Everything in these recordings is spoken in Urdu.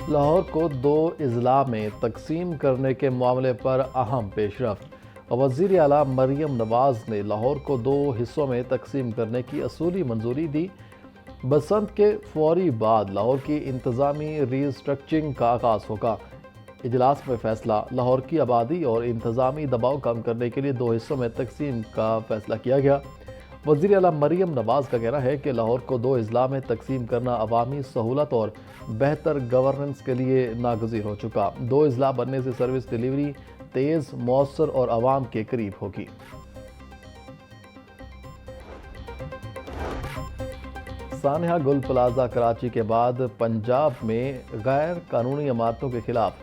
لاہور کو 2 اضلاع میں تقسیم کرنے کے معاملے پر اہم پیش رفت۔ وزیر اعلیٰ مریم نواز نے لاہور کو 2 حصوں میں تقسیم کرنے کی اصولی منظوری دی۔ بسنت کے فوری بعد لاہور کی انتظامی ری اسٹرکچرنگ کا آغاز ہوگا۔ اجلاس میں فیصلہ لاہور کی آبادی اور انتظامی دباؤ کم کرنے کے لیے 2 حصوں میں تقسیم کا فیصلہ کیا گیا۔ وزیر اعلیٰ مریم نواز کا کہنا ہے کہ لاہور کو 2 اضلاع میں تقسیم کرنا عوامی سہولت اور بہتر گورننس کے لیے ناگزیر ہو چکا۔ 2 اضلاع بننے سے سروس ڈیلیوری تیز، مؤثر اور عوام کے قریب ہوگی۔ سانحہ گل پلازہ کراچی کے بعد پنجاب میں غیر قانونی عمارتوں کے خلاف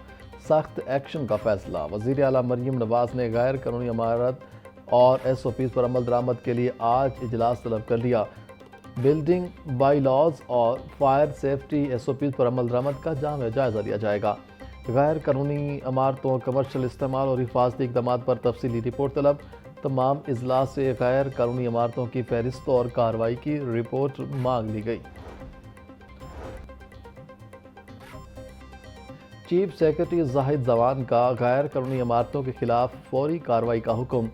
سخت ایکشن کا فیصلہ۔ وزیر اعلیٰ مریم نواز نے غیر قانونی عمارت اور SOPs پر عمل درآمد کے لیے آج اجلاس طلب کر لیا۔ بلڈنگ بائی لاز اور فائر سیفٹی SOPs پر عمل درآمد کا جائزہ لیا جائے گا۔ غیر قانونی عمارتوں، کمرشل استعمال اور حفاظتی اقدامات پر تفصیلی رپورٹ طلب۔ تمام اضلاع سے غیر قانونی عمارتوں کی فہرست اور کارروائی کی رپورٹ مانگ لی گئی۔ چیف سیکرٹری زاہد زوان کا غیر قانونی عمارتوں کے خلاف فوری کارروائی کا حکم۔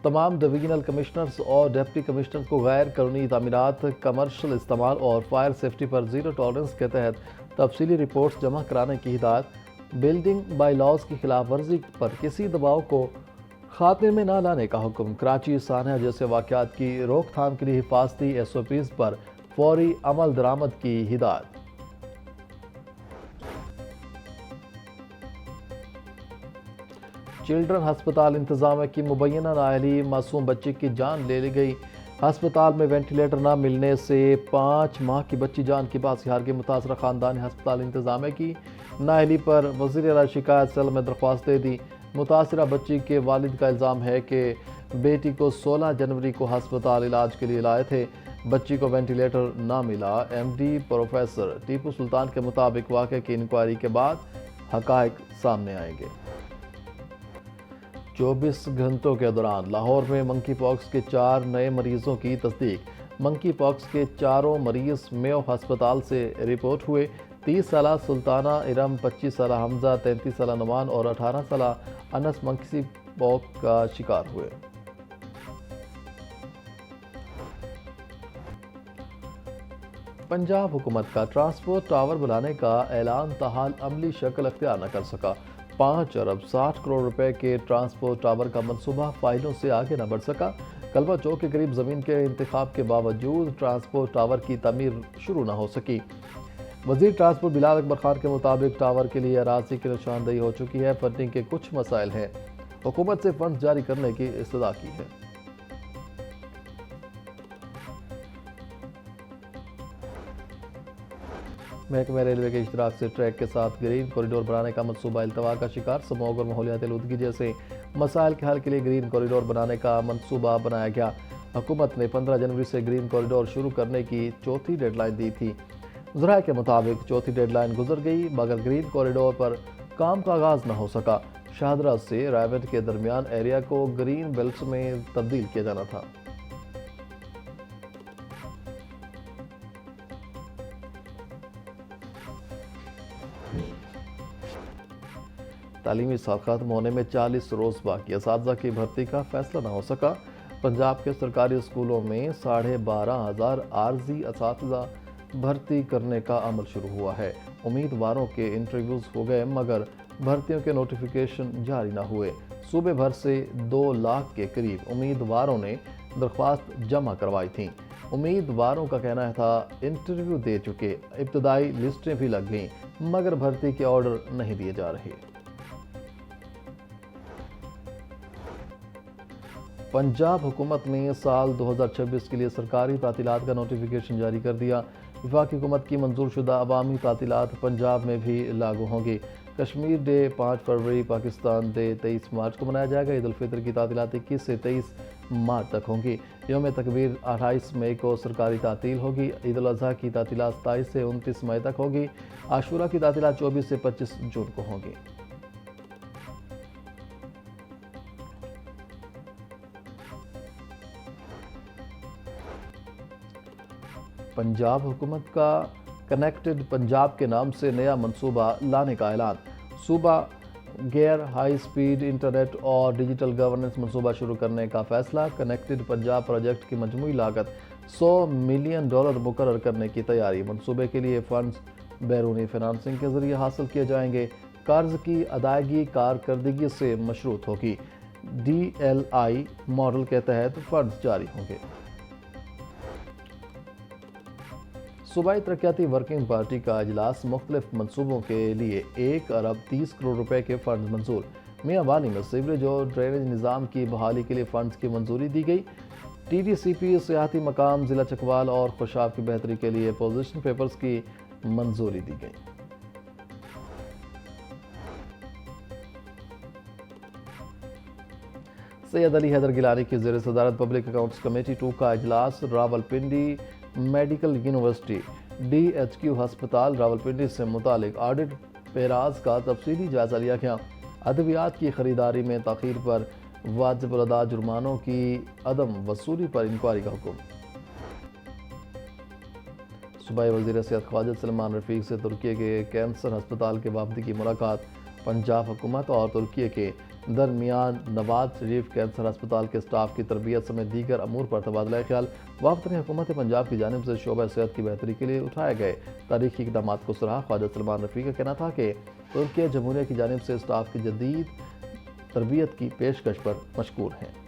تمام ڈویژنل کمشنرز اور ڈپٹی کمشنرز کو غیر قانونی تعمیرات، کمرشل استعمال اور فائر سیفٹی پر زیرو ٹالرنس کے تحت تفصیلی رپورٹس جمع کرانے کی ہدایت۔ بلڈنگ بائی لاز کی خلاف ورزی پر کسی دباؤ کو خاتمے میں نہ لانے کا حکم۔ کراچی، سانحہ جیسے واقعات کی روک تھام کے لیے حفاظتی SOPs پر فوری عمل درآمد کی ہدایت۔ چلڈرن ہسپتال انتظامیہ کی مبینہ نااہلی، معصوم بچی کی جان لے لی گئی۔ ہسپتال میں وینٹیلیٹر نہ ملنے سے 5 ماہ کی بچی جان کی باسیار کے متاثرہ خاندان نے ہسپتال انتظامیہ کی نااہلی پر وزیر اعلیٰ شکایت سیل میں درخواست دے دی۔ متاثرہ بچی کے والد کا الزام ہے کہ بیٹی کو 16 جنوری کو ہسپتال علاج کے لیے لائے تھے۔ بچی کو وینٹیلیٹر نہ ملا۔ MD پروفیسر ٹیپو سلطان کے مطابق واقعے کی انکوائری کے بعد حقائق سامنے آئیں گے۔ 24 گھنٹوں کے دوران لاہور میں منکی پاکس کے 4 نئے مریضوں کی تصدیق۔ منکی پاکس کے 4 مریض میو ہسپتال سے رپورٹ ہوئے۔ 30 سالہ سلطانہ ارم، 25 سالہ حمزہ، 33 سالہ نعمان اور 18 سالہ انس منکی پاکس کا شکار ہوئے۔ پنجاب حکومت کا ٹرانسپورٹ ٹاور بنانے کا اعلان تاحال عملی شکل اختیار نہ کر سکا۔ 5 ارب 60 کروڑ روپے کے ٹرانسپورٹ ٹاور کا منصوبہ فائلوں سے آگے نہ بڑھ سکا۔ کلبہ چوک کے قریب زمین کے انتخاب کے باوجود ٹرانسپورٹ ٹاور کی تعمیر شروع نہ ہو سکی۔ وزیر ٹرانسپورٹ بلال اکبر خان کے مطابق ٹاور کے لیے اراضی کی نشاندہی ہو چکی ہے۔ فنڈنگ کے کچھ مسائل ہیں۔ حکومت سے فنڈز جاری کرنے کی استدعا کی ہے۔ محکمہ ریلوے کے اشتراک سے ٹریک کے ساتھ گرین کوریڈور بنانے کا منصوبہ التوا کا شکار۔ سموگ اور ماحولیاتی آلودگی جیسے مسائل کے حل کے لیے گرین کوریڈور بنانے کا منصوبہ بنایا گیا۔ حکومت نے 15 جنوری سے گرین کوریڈور شروع کرنے کی چوتھی ڈیڈ لائن دی تھی۔ ذرائع کے مطابق چوتھی ڈیڈ لائن گزر گئی مگر گرین کوریڈور پر کام کا آغاز نہ ہو سکا۔ شاہدرہ سے رائے کے درمیان ایریا کو گرین بیلٹس میں تبدیل کیا جانا تھا۔ تعلیمی سال ختم ہونے میں 40 روز باقی، اساتذہ کی بھرتی کا فیصلہ نہ ہو سکا۔ پنجاب کے سرکاری اسکولوں میں 12,500 عارضی اساتذہ بھرتی کرنے کا عمل شروع ہوا ہے۔ امیدواروں کے انٹرویوز ہو گئے مگر بھرتیوں کے نوٹیفیکیشن جاری نہ ہوئے۔ صوبے بھر سے 2 لاکھ کے قریب امیدواروں نے درخواست جمع کروائی تھیں۔ امیدواروں کا کہنا تھا انٹرویو دے چکے، ابتدائی لسٹیں بھی لگ گئیں مگر بھرتی کے آرڈر نہیں دیے جا رہے۔ پنجاب حکومت نے سال 2026 کے لیے سرکاری تعطیلات کا نوٹیفیکیشن جاری کر دیا۔ وفاقی حکومت کی منظور شدہ عوامی تعطیلات پنجاب میں بھی لاگو ہوں گی۔ کشمیر ڈے 5 فروری، پاکستان ڈے 23 مارچ کو منایا جائے گا۔ عید الفطر کی تعطیلات 21 سے 23 مارچ تک ہوں گی۔ یوم تکبیر 28 مئی کو سرکاری تعطیل ہوگی۔ عید الاضحیٰ کی تعطیلات 27 سے 29 مئی تک ہوگی۔ عاشورہ کی تعطیلات 24 سے 25 جون کو ہوں گی۔ پنجاب حکومت کا کنیکٹڈ پنجاب کے نام سے نیا منصوبہ لانے کا اعلان۔ صوبہ غیر ہائی سپیڈ انٹرنیٹ اور ڈیجیٹل گورننس منصوبہ شروع کرنے کا فیصلہ۔ کنیکٹڈ پنجاب پروجیکٹ کی مجموعی لاگت $100 ملین مقرر کرنے کی تیاری۔ منصوبے کے لیے فنڈز بیرونی فنانسنگ کے ذریعے حاصل کیے جائیں گے۔ قرض کی ادائیگی کارکردگی سے مشروط ہوگی۔ DLI ماڈل کے تحت فنڈز جاری ہوں گے۔ صوبائی ترقیاتی ورکنگ پارٹی کا اجلاس، مختلف منصوبوں کے لیے 1 ارب 30 کروڑ روپے کے فنڈز منظور۔ میاں والی میں سیوریج اور ڈرینیج نظام کی بحالی کے لیے فنڈز کی منظوری دی گئی۔ TDCP سیاحتی مقام ضلع چکوال اور خوشاب کی بہتری کے لیے پوزیشن پیپرز کی منظوری دی گئی۔ سید علی حیدر گیلانی کی زیر صدارت پبلک اکاؤنٹس کمیٹی 2 کا اجلاس، راولپنڈی میڈیکل یونیورسٹی DHQ ہسپتال راولپنڈی سے متعلق آڈٹ پیراز کا تفصیلی جائزہ لیا گیا۔ ادویات کی خریداری میں تاخیر پر واجب الادا جرمانوں کی عدم وصولی پر انکوائری کا حکم۔ صوبائی وزیر صحت خواجہ سلیمان رفیق سے ترکی کے کینسر ہسپتال کے وفد کی ملاقات۔ پنجاب حکومت اور ترکی کے درمیان نواز شریف کینسر ہسپتال کے سٹاف کی تربیت سمیت دیگر امور پر تبادلہ خیال۔ وفد نے حکومت پنجاب کی جانب سے شعبہ صحت کی بہتری کے لیے اٹھائے گئے تاریخی اقدامات کو سراہا۔ خواجہ سلیمان رفیق کا کہنا تھا کہ ترکی جمہوریہ کی جانب سے سٹاف کی جدید تربیت کی پیشکش پر مشکور ہیں۔